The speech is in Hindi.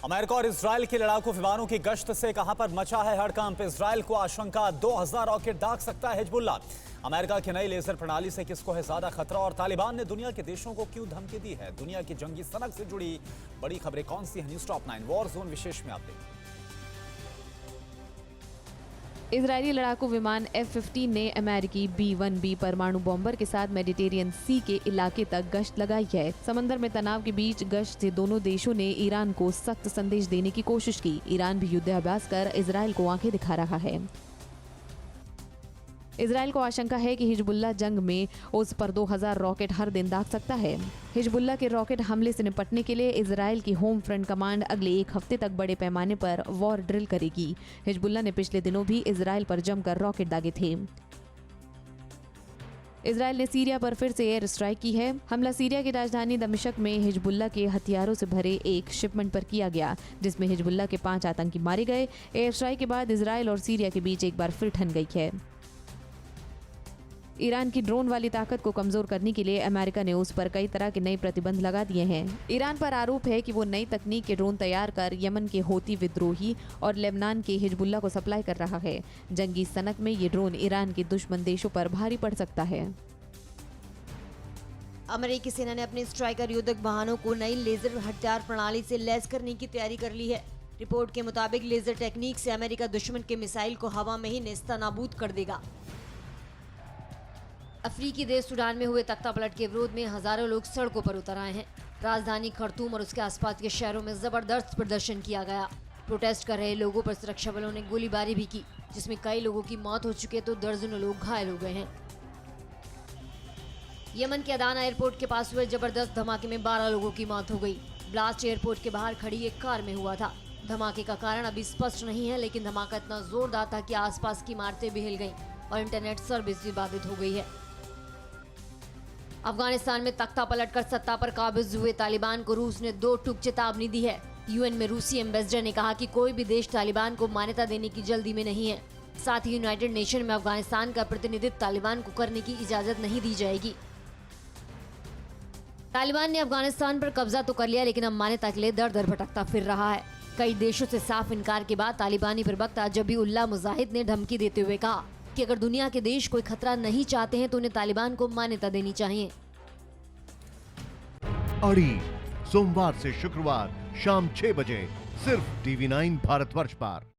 अमेरिका और इजराइल के लड़ाकू विमानों की गश्त से कहां पर मचा है हड़कंप। इजराइल को आशंका 2000 रॉकेट दाग सकता है हिजबुल्लाह। अमेरिका की नई लेजर प्रणाली से किसको है ज्यादा खतरा और तालिबान ने दुनिया के देशों को क्यों धमकी दी है। दुनिया की जंगी सनक से जुड़ी बड़ी खबरें कौन सी है, न्यूज टॉप 9 वॉर जोन विशेष में आप देखें। इजरायली लड़ाकू विमान F-15 ने अमेरिकी B-1B परमाणु बॉम्बर के साथ मेडिटेरियन सी के इलाके तक गश्त लगाई है। समंदर में तनाव के बीच गश्त से दोनों देशों ने ईरान को सख्त संदेश देने की कोशिश की। ईरान भी युद्धाभ्यास कर इजरायल को आंखें दिखा रहा है। इजरायल को आशंका है कि हिजबुल्लाह जंग में उस पर 2000 रॉकेट हर दिन दाग सकता है। हिजबुल्लाह के रॉकेट हमले से निपटने के लिए इजरायल की होम फ्रंट कमांड अगले एक हफ्ते तक बड़े पैमाने पर वॉर ड्रिल करेगी। हिजबुल्लाह ने पिछले दिनों भी इजरायल पर जमकर रॉकेट दागे थे। इजरायल ने सीरिया पर फिर से एयर स्ट्राइक की है। हमला सीरिया की राजधानी दमिश्क में हिजबुल्लाह के हथियारों से भरे एक शिपमेंट पर किया गया, जिसमें हिजबुल्लाह के 5 आतंकी मारे गए। एयर स्ट्राइक के बाद इजरायल और सीरिया के बीच एक बार फिर ठन गई है। ईरान की ड्रोन वाली ताकत को कमजोर करने के लिए अमेरिका ने उस पर कई तरह के नए प्रतिबंध लगा दिए हैं। ईरान पर आरोप है कि वो नई तकनीक के ड्रोन तैयार कर यमन के हौती विद्रोही और लेबनान के हिजबुल्लाह को सप्लाई कर रहा है। जंगी सनक में ये ड्रोन ईरान के दुश्मन देशों पर भारी पड़ सकता है। अमेरिकी सेना ने अपने स्ट्राइकर युद्धक वाहनों को नई लेजर हथियार प्रणाली से लैस करने की तैयारी कर ली है। रिपोर्ट के मुताबिक लेजर टेक्निक से अमेरिका दुश्मन के मिसाइल को हवा में ही नेस्तनाबूद कर देगा। अफ्रीकी देश सूडान में हुए तख्ता पलट के विरोध में हजारों लोग सड़कों पर उतर आए हैं। राजधानी खर्तूम और उसके आसपास के शहरों में जबरदस्त प्रदर्शन किया गया। प्रोटेस्ट कर रहे लोगों पर सुरक्षा बलों ने गोलीबारी भी की, जिसमें कई लोगों की मौत हो चुकी है तो दर्जनों लोग घायल हो गए हैं। यमन के अदाना एयरपोर्ट के पास हुए जबरदस्त धमाके में 12 लोगों की मौत हो गई। ब्लास्ट एयरपोर्ट के बाहर खड़ी एक कार में हुआ था। धमाके का कारण अभी स्पष्ट नहीं है, लेकिन धमाका इतना जोरदार था कि आसपास की इमारतें भी हिल गईं और इंटरनेट सर्विस भी बाधित हो गई है। अफगानिस्तान में तख्ता पलटकर सत्ता पर काबिज हुए तालिबान को रूस ने 2 टूक चेतावनी दी है। यूएन में रूसी एम्बेसडर ने कहा कि कोई भी देश तालिबान को मान्यता देने की जल्दी में नहीं है। साथ ही यूनाइटेड नेशन में अफगानिस्तान का प्रतिनिधित्व तालिबान को करने की इजाजत नहीं दी जाएगी। तालिबान ने अफगानिस्तान पर कब्जा तो कर लिया, लेकिन अब मान्यता के लिए दर दर भटकता फिर रहा है। कई देशों से साफ इनकार के बाद तालिबानी प्रवक्ता जबीउल्लाह मुजाहिद ने धमकी देते हुए कहा कि अगर दुनिया के देश कोई खतरा नहीं चाहते हैं तो उन्हें तालिबान को मान्यता देनी चाहिए। अड़ी सोमवार से शुक्रवार शाम 6 बजे सिर्फ TV9 भारतवर्ष पर।